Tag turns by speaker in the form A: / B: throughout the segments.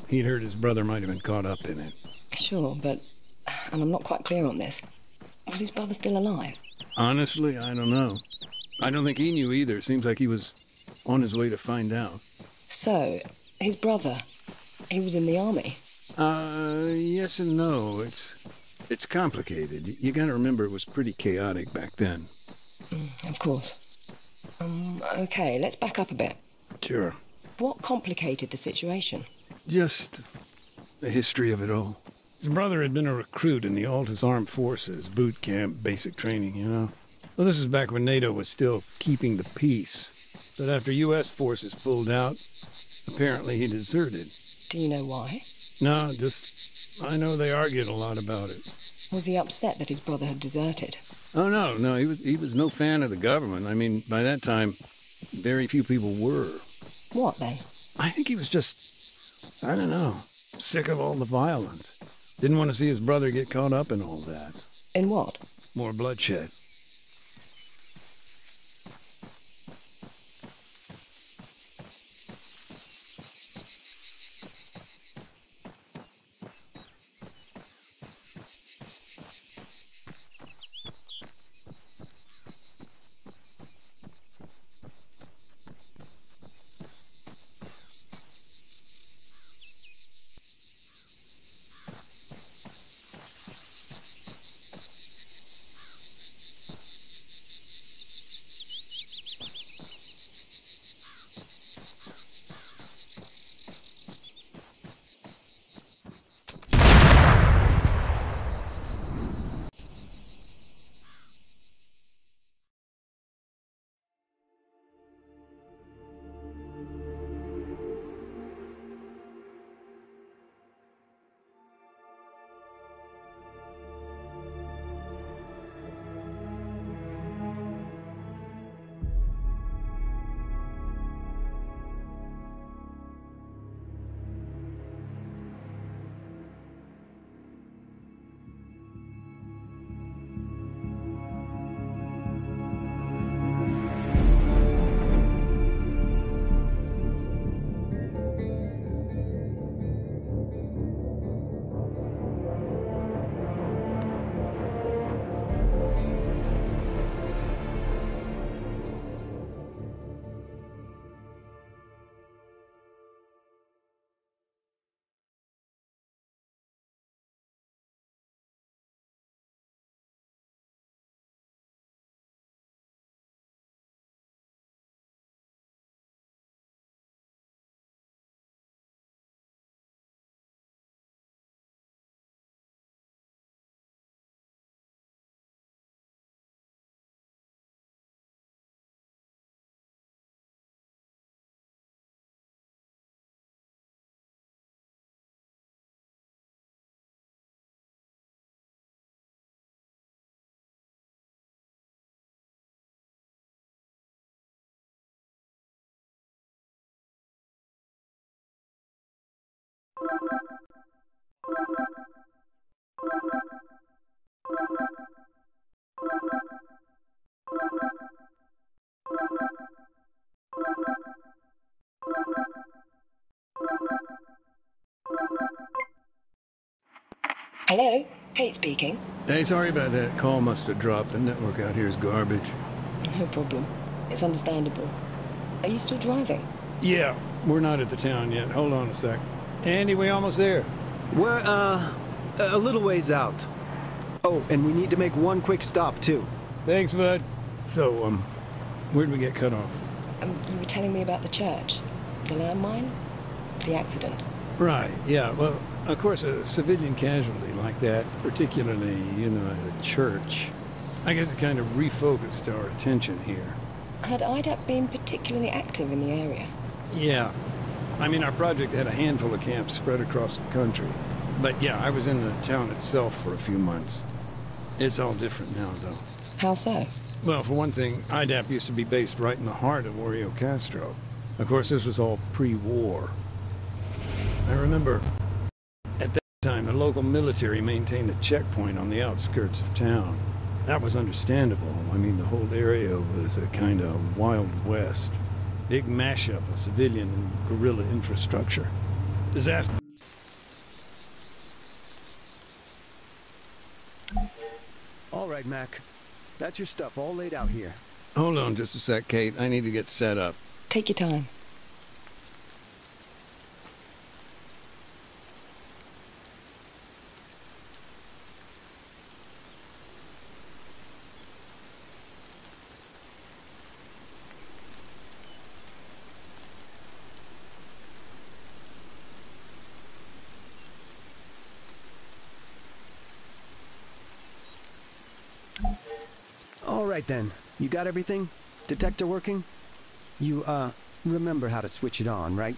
A: He'd heard his brother might have been caught up in it.
B: Sure, but... And I'm not quite clear on this. Was his brother still alive?
A: Honestly, I don't know. I don't think he knew either. Seems like he was on his way to find out.
B: So, his brother, he was in the army?
A: Yes and no. It's complicated. You gotta remember it was pretty chaotic back then.
B: Of course. Okay, let's back up a bit.
A: Sure.
B: What complicated the situation?
A: Just the history of it all. His brother had been a recruit in the Alta's armed forces, boot camp, basic training, you know. Well, this is back when NATO was still keeping the peace. But after U.S. forces pulled out, apparently he deserted.
B: Do you know why?
A: No, just... I know they argued a lot about it.
B: Was he upset that his brother had deserted?
A: Oh, no, he was no fan of the government. I mean, by that time, very few people were.
B: What, then?
A: I think he was just... I don't know. Sick of all the violence. Didn't want to see his brother get caught up in all that.
B: In what?
A: More bloodshed.
B: Hello? Kate speaking.
A: Hey, sorry about that. Call must have dropped. The network out here is garbage.
B: No problem. It's understandable. Are you still driving?
A: Yeah, we're not at the town yet. Hold on a sec. Andy, we almost there.
C: We're, a little ways out. Oh, and we need to make one quick stop, too.
A: Thanks, bud. So, where'd we get cut off?
B: You were telling me about the church. The landmine? The accident.
A: Right, yeah. Well, of course, a civilian casualty like that, particularly, you know, at a church, I guess it kind of refocused our attention here.
B: Had IDAP been particularly active in the area?
A: Yeah. I mean, our project had a handful of camps spread across the country. But yeah, I was in the town itself for a few months. It's all different now, though.
B: How so?
A: Well, for one thing, IDAP used to be based right in the heart of Oreo Castro. Of course, this was all pre-war. I remember, at that time, the local military maintained a checkpoint on the outskirts of town. That was understandable. I mean, the whole area was a kind of Wild West. Big mashup of civilian and guerrilla infrastructure. Disaster.
C: All right, Mac. That's your stuff all laid out here.
A: Hold on just a sec, Kate. I need to get set up.
B: Take your time.
C: All right, then. You got everything? Detector working? You, remember how to switch it on, right?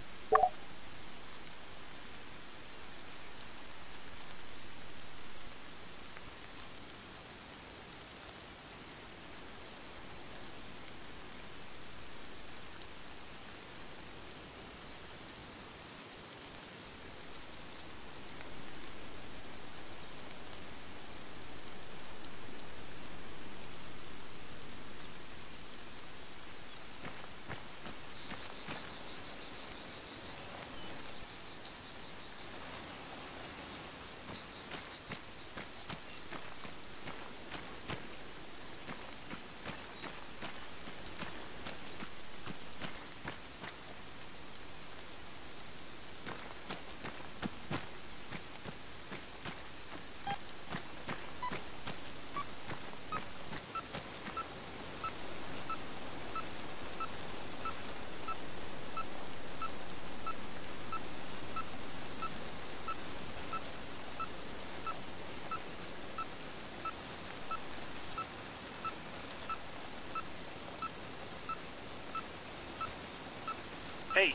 D: Hey,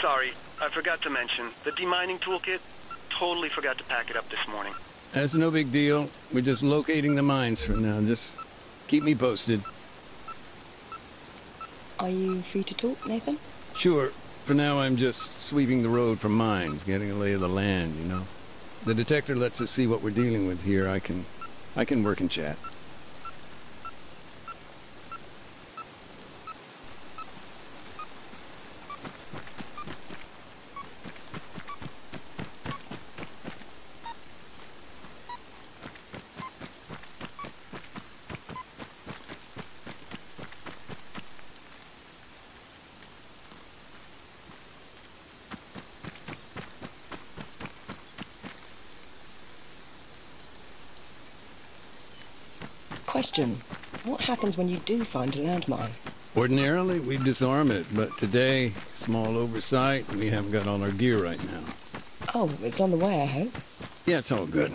D: sorry, I forgot to mention, the demining toolkit, totally forgot to pack it up this morning.
A: That's no big deal. We're just locating the mines for now. Just keep me posted.
B: Are you free to talk, Nathan?
A: Sure. For now, I'm just sweeping the road for mines, getting a lay of the land, you know. The detector lets us see what we're dealing with here. I can work and chat.
B: Question. What happens when you do find a landmine?
A: Ordinarily, we disarm it, but today, small oversight, we haven't got all our gear right now.
B: Oh, it's on the way, I hope.
A: Yeah, it's all good.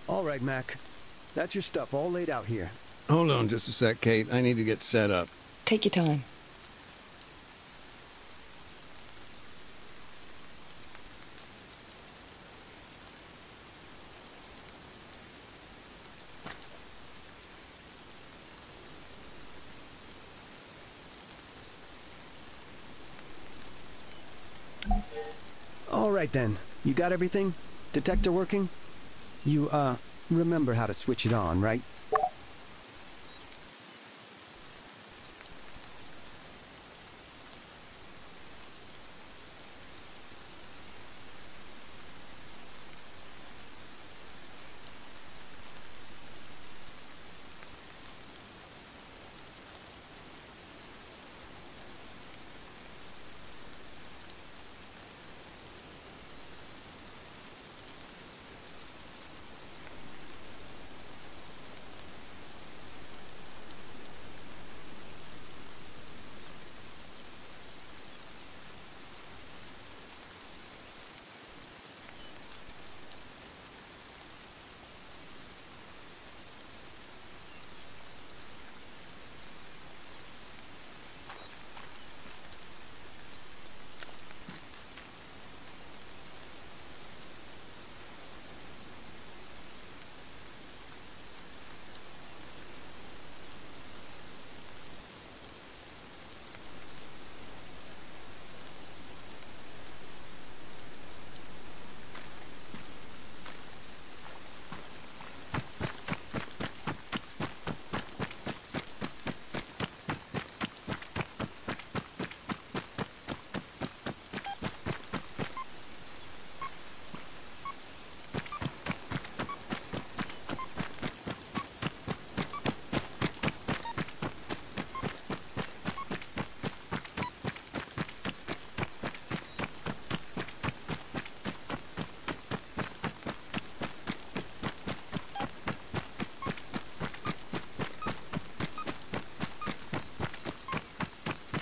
C: All right, Mac. That's your stuff all laid out here.
A: Hold on just a sec, Kate. I need to get set up.
B: Take your time.
C: All right, then. You got everything? Detector working? You, remember how to switch it on, right?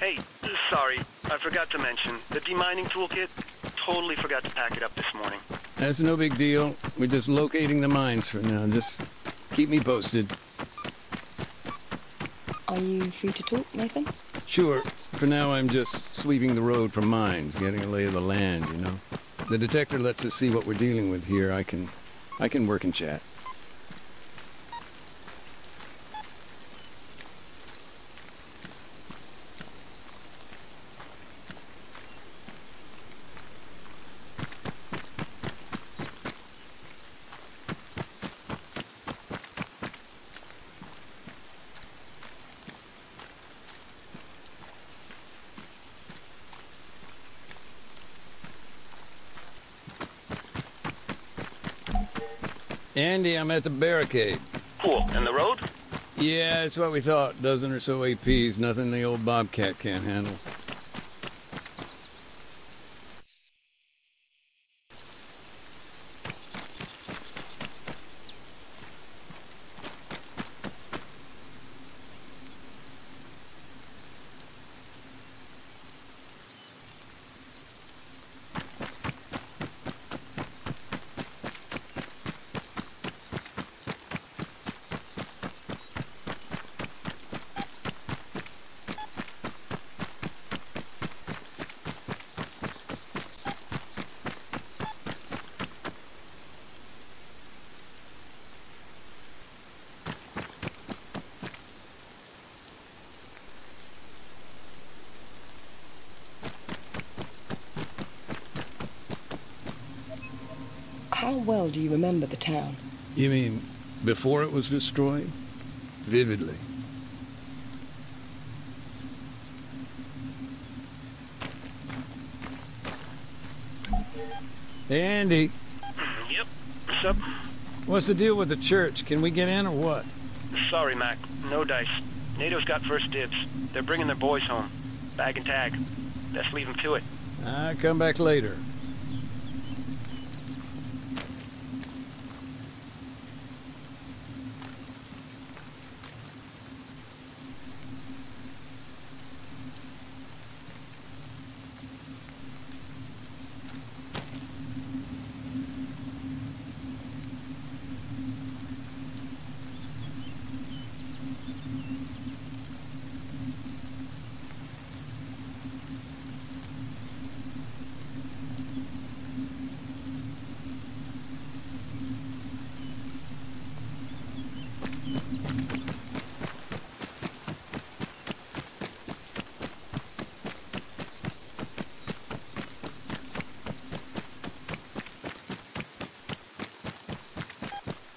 D: Hey, sorry, I forgot to mention, the demining toolkit, totally forgot to pack it up this morning.
A: That's no big deal. We're just locating the mines for now. Just keep me posted.
B: Are you free to talk, Nathan?
A: Sure. For now, I'm just sweeping the road for mines, getting a lay of the land, you know. The detector lets us see what we're dealing with here. I can work and chat. Andy, I'm at the barricade.
D: Cool. And the road?
A: Yeah, it's what we thought. Dozen or so APs, nothing the old Bobcat can't handle.
B: How well do you remember the town?
A: You mean before it was destroyed? Vividly. Hey, Andy.
D: Yep. What's up?
A: What's the deal with the church? Can we get in or what?
D: Sorry, Mac. No dice. NATO's got first dibs. They're bringing their boys home. Bag and tag. Let's leave them to it.
A: I'll come back later.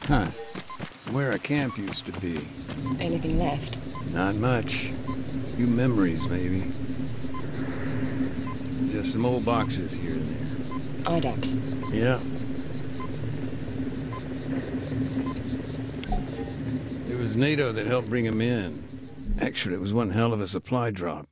A: Huh. Where a camp used to be.
B: Anything left?
A: Not much. A few memories, maybe. Just some old boxes here and there.
B: IDAPs.
A: Yeah. It was NATO that helped bring him in. Actually, it was one hell of a supply drop.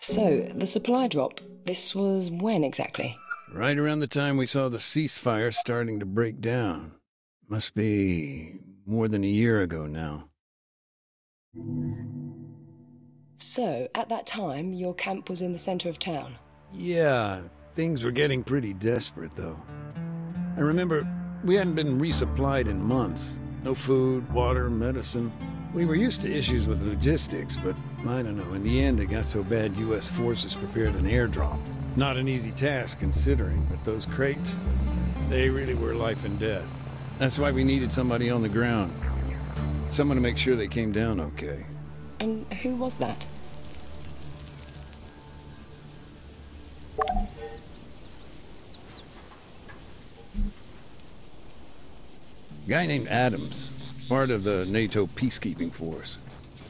B: So, the supply drop, this was when exactly?
A: Right around the time we saw the ceasefire starting to break down. Must be more than a year ago now.
B: So, at that time, your camp was in the center of town?
A: Yeah, things were getting pretty desperate, though. I remember we hadn't been resupplied in months. No food, water, medicine. We were used to issues with logistics, but I don't know, in the end it got so bad U.S. forces prepared an airdrop. Not an easy task considering, but those crates, they really were life and death. That's why we needed somebody on the ground. Someone to make sure they came down okay.
B: And who was that?
A: Guy named Adams. Part of the NATO peacekeeping force.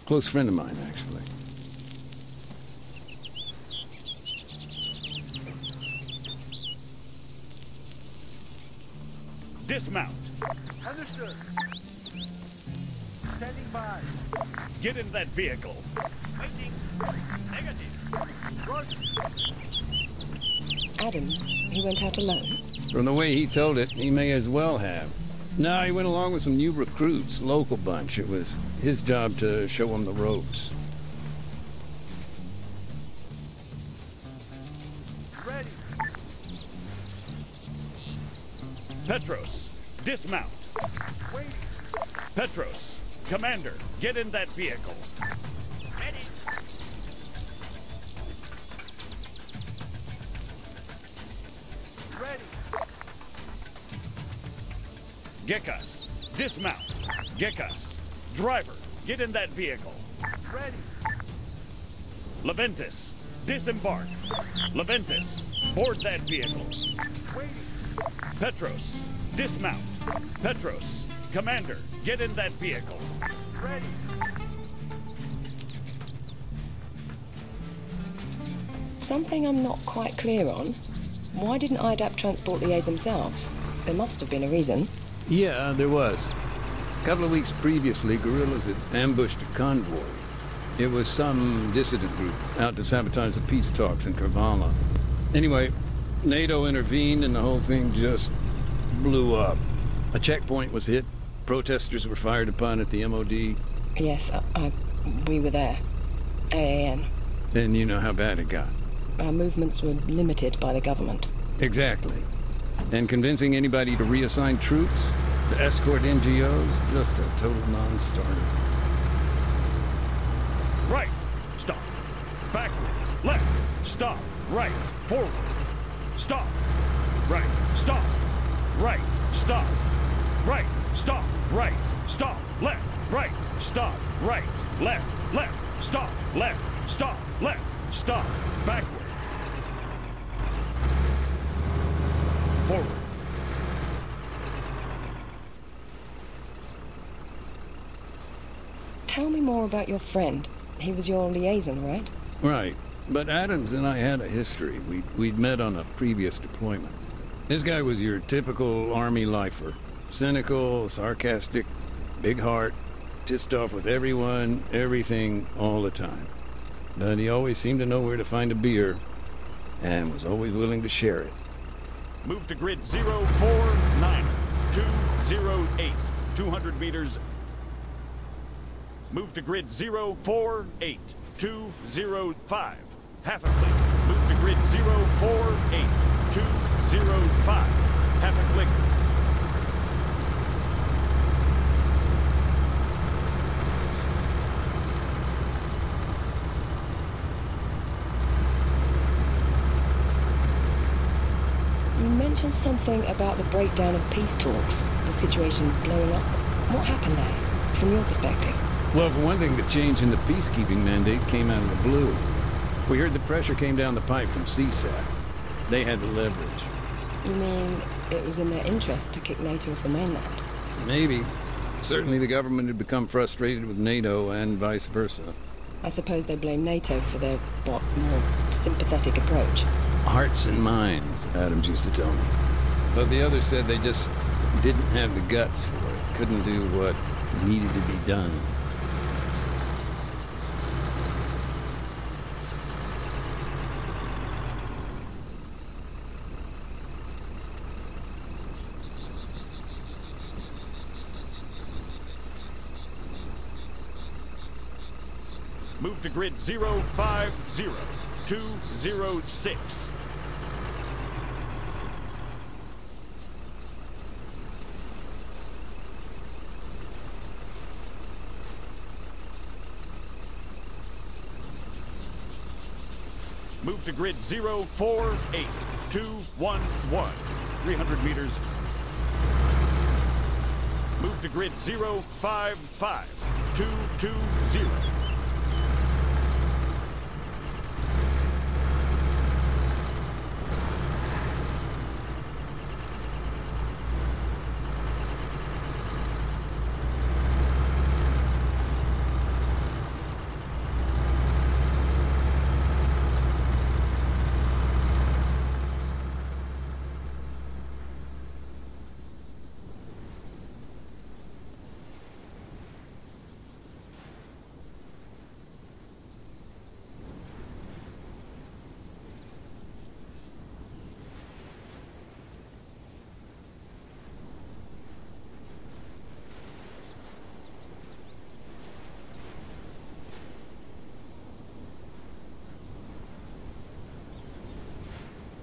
A: Close friend of mine, actually.
E: dismount.
F: Understood. Standing by.
E: Get in that vehicle.
F: Waiting. Negative. Roger.
B: Adams, he went out alone.
A: From the way he told it, he may as well have. No, he went along with some new recruits, local bunch. It was his job to show them the ropes.
F: Ready.
E: Petros, dismount.
F: Waiting.
E: Petros, Commander, get in that vehicle.
F: Ready. Ready.
E: Gekas, dismount. Gekas, driver, get in that vehicle.
F: Ready.
E: Leventis, disembark. Leventis, board that vehicle.
F: Waiting.
E: Petros, dismount. Petros, Commander, get in that vehicle.
F: Ready.
B: Something I'm not quite clear on. Why didn't IDAP transport the aid themselves? There must have been a reason.
A: Yeah, there was. A couple of weeks previously, guerrillas had ambushed a convoy. It was some dissident group out to sabotage the peace talks in Kervala. Anyway, NATO intervened and the whole thing just blew up. A checkpoint was hit. Protesters were fired upon at the MOD.
B: Yes, we were there. AAN.
A: And you know how bad it got.
B: Our movements were limited by the government.
A: Exactly. And convincing anybody to reassign troops, to escort NGOs, just a total non-starter.
E: Right, stop. Backward, left, stop. Right, forward. Stop. Right, stop. Right, stop. Right, stop. Right, stop. Left, right, stop. Right, left, stop. Left, stop. Left, stop. Backward. Forward.
B: Tell me more about your friend. He was your liaison, right?
A: Right. But Adams and I had a history. We'd met on a previous deployment. This guy was your typical Army lifer. Cynical, sarcastic, big heart, pissed off with everyone, everything, all the time. But he always seemed to know where to find a beer, and was always willing to share it.
E: Move to grid 049 208. 200 meters. Move to grid 048 205. Half a click. Move to grid 048 205. Half a click.
B: You mentioned something about the breakdown of peace talks, the situation blowing up. What happened there, from your perspective?
A: Well, for one thing, the change in the peacekeeping mandate came out of the blue. We heard the pressure came down the pipe from CSAT. They had the leverage.
B: You mean it was in their interest to kick NATO off the mainland?
A: Maybe. Certainly the government had become frustrated with NATO and vice versa.
B: I suppose they blame NATO for their, more sympathetic approach.
A: Hearts and minds, Adams used to tell me. But the others said they just didn't have the guts for it. Couldn't do what needed to be done.
E: Move to grid 050 206. Move to grid 048 211. 300 meters. Move to grid 055 220.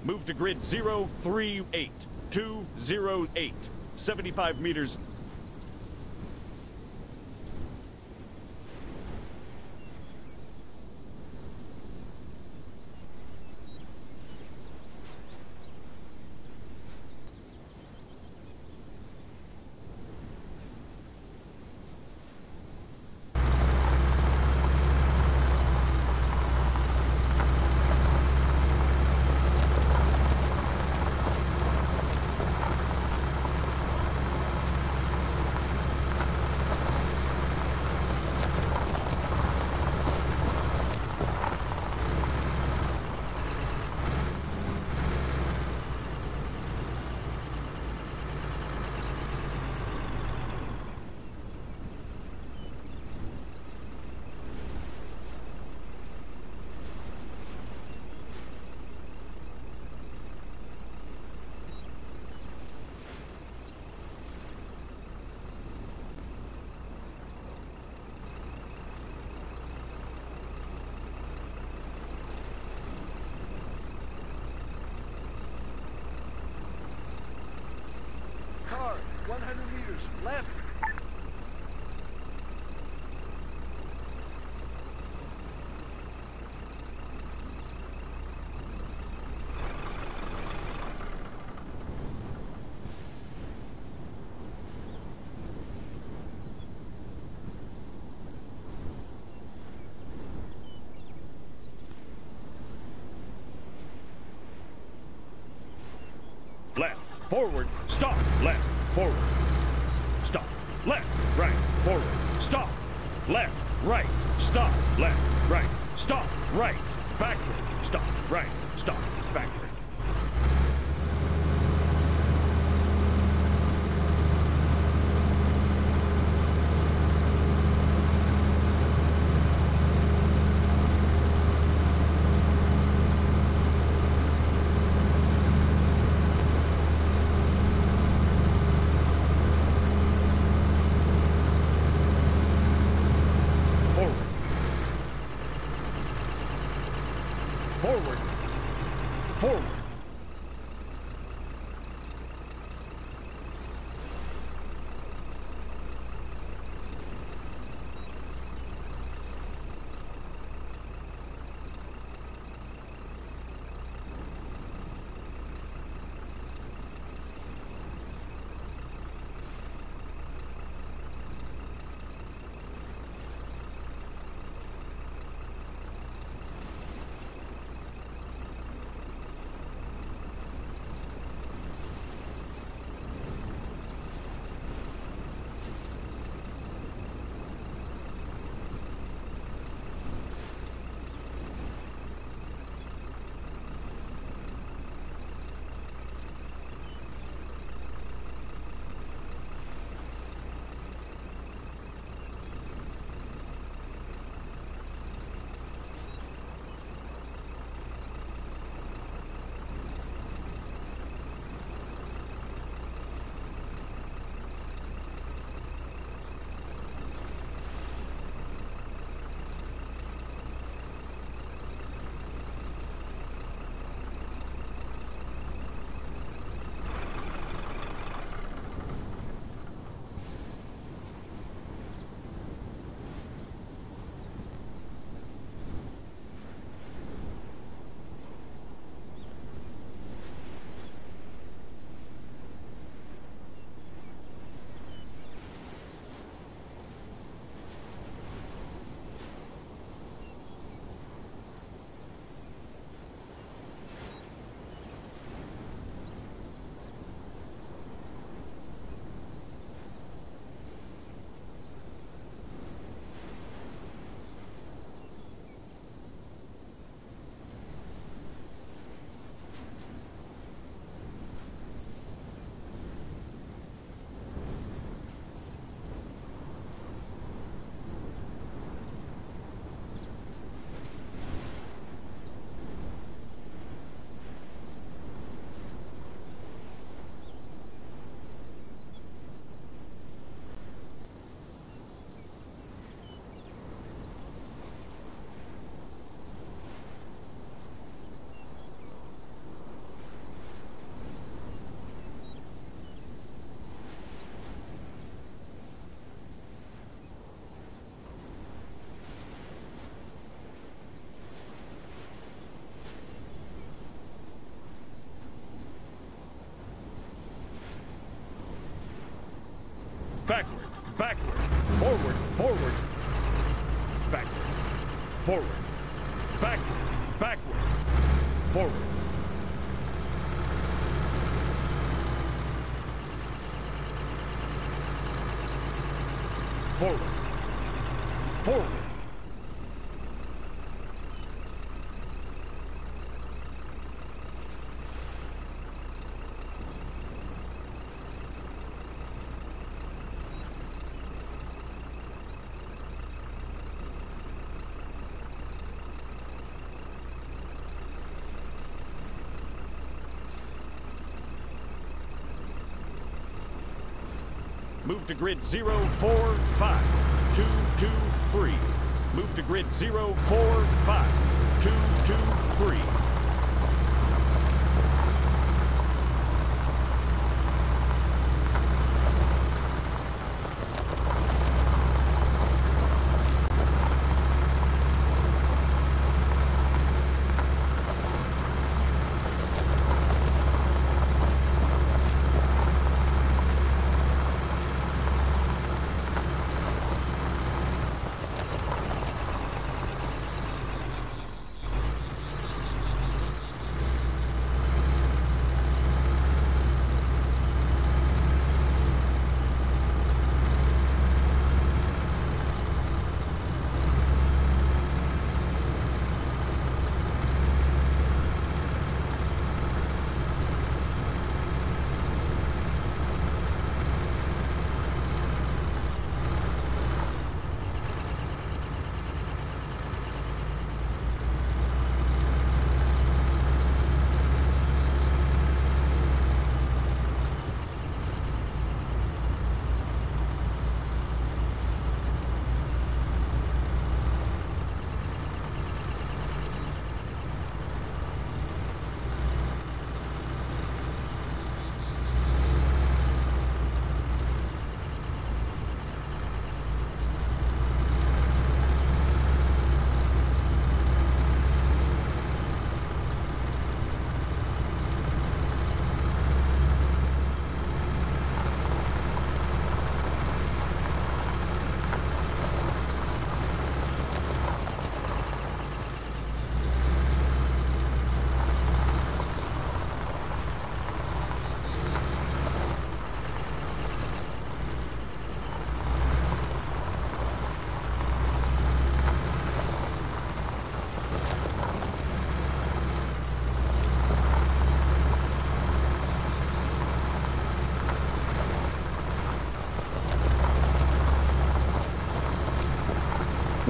E: Move to grid 038, 208, 75 meters.
F: Car, 100 meters, left.
E: Left, forward, stop, left, forward, stop, left, right, forward, stop, left, right, stop, left, right, stop, right, backward, stop, right, stop, backward. Forward. Forward. backward, backward, forward, forward, backward, forward, backward, backward, forward. Forward, forward. Move to grid 045223. Move to grid 045223.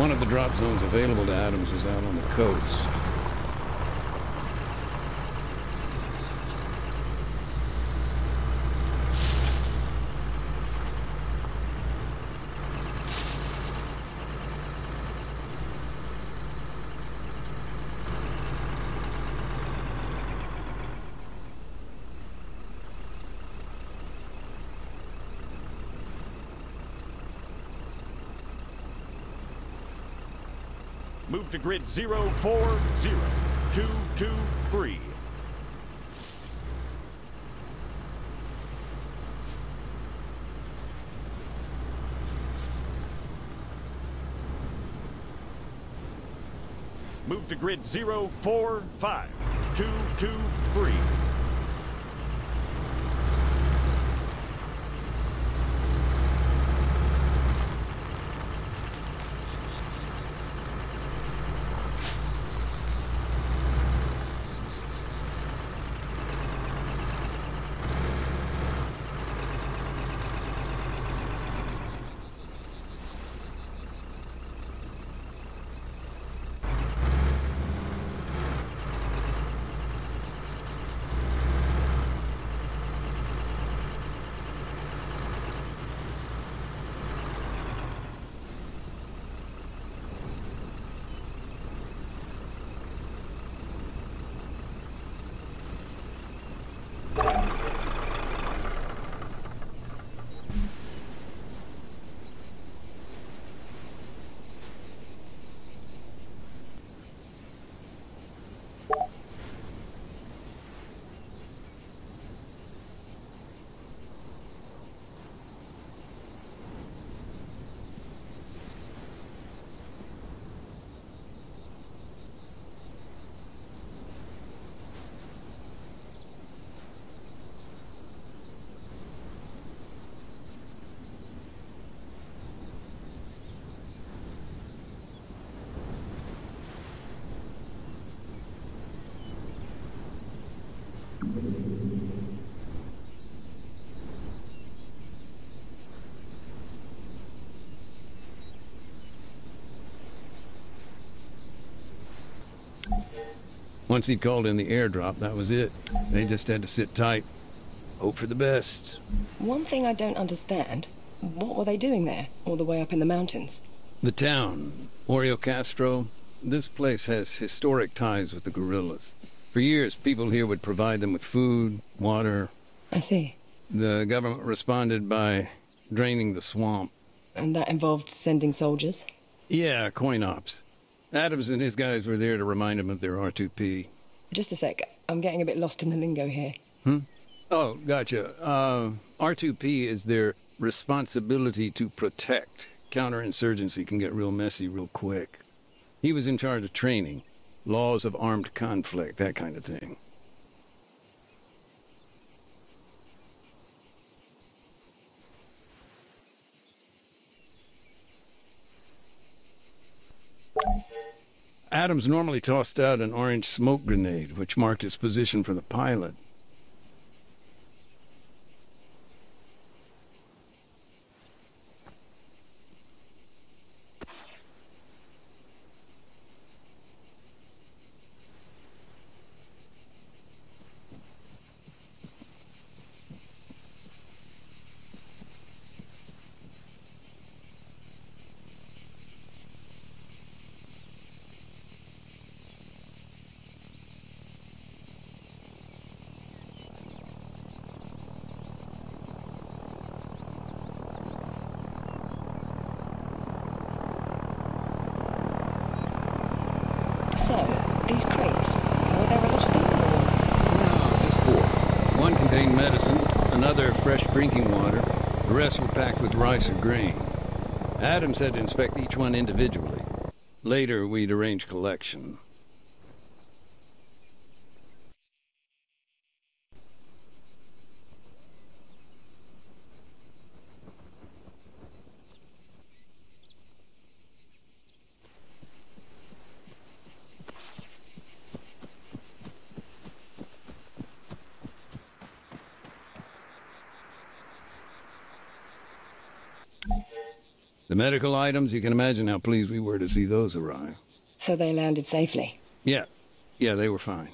A: One of the drop zones available to Adams was out on the coast.
E: Move to grid 040223. Move to grid 045223.
A: Once he called in the airdrop, that was it. They just had to sit tight. Hope for the best.
B: One thing I don't understand, what were they doing there, all the way up in the mountains?
A: The town, Oreo Castro, this place has historic ties with the guerrillas. For years, people here would provide them with food, water.
B: I see.
A: The government responded by draining the swamp.
B: And that involved sending soldiers?
A: Yeah, coin ops. Adams and his guys were there to remind him of their R2P.
B: Just a sec, I'm getting a bit lost in the lingo here.
A: Oh, gotcha. R2P is their responsibility to protect. Counterinsurgency can get real messy real quick. He was in charge of training, laws of armed conflict, that kind of thing. Adams normally tossed out an orange smoke grenade, which marked his position for the pilot.
B: So, these crates, were there a lot of people?
A: No, just four. One contained medicine, another fresh drinking water. The rest were packed with rice or grain. Adams had to inspect each one individually. Later, we'd arrange collection. The medical items, you can imagine how pleased we were to see those arrive.
B: So they landed safely?
A: Yeah, they were fine.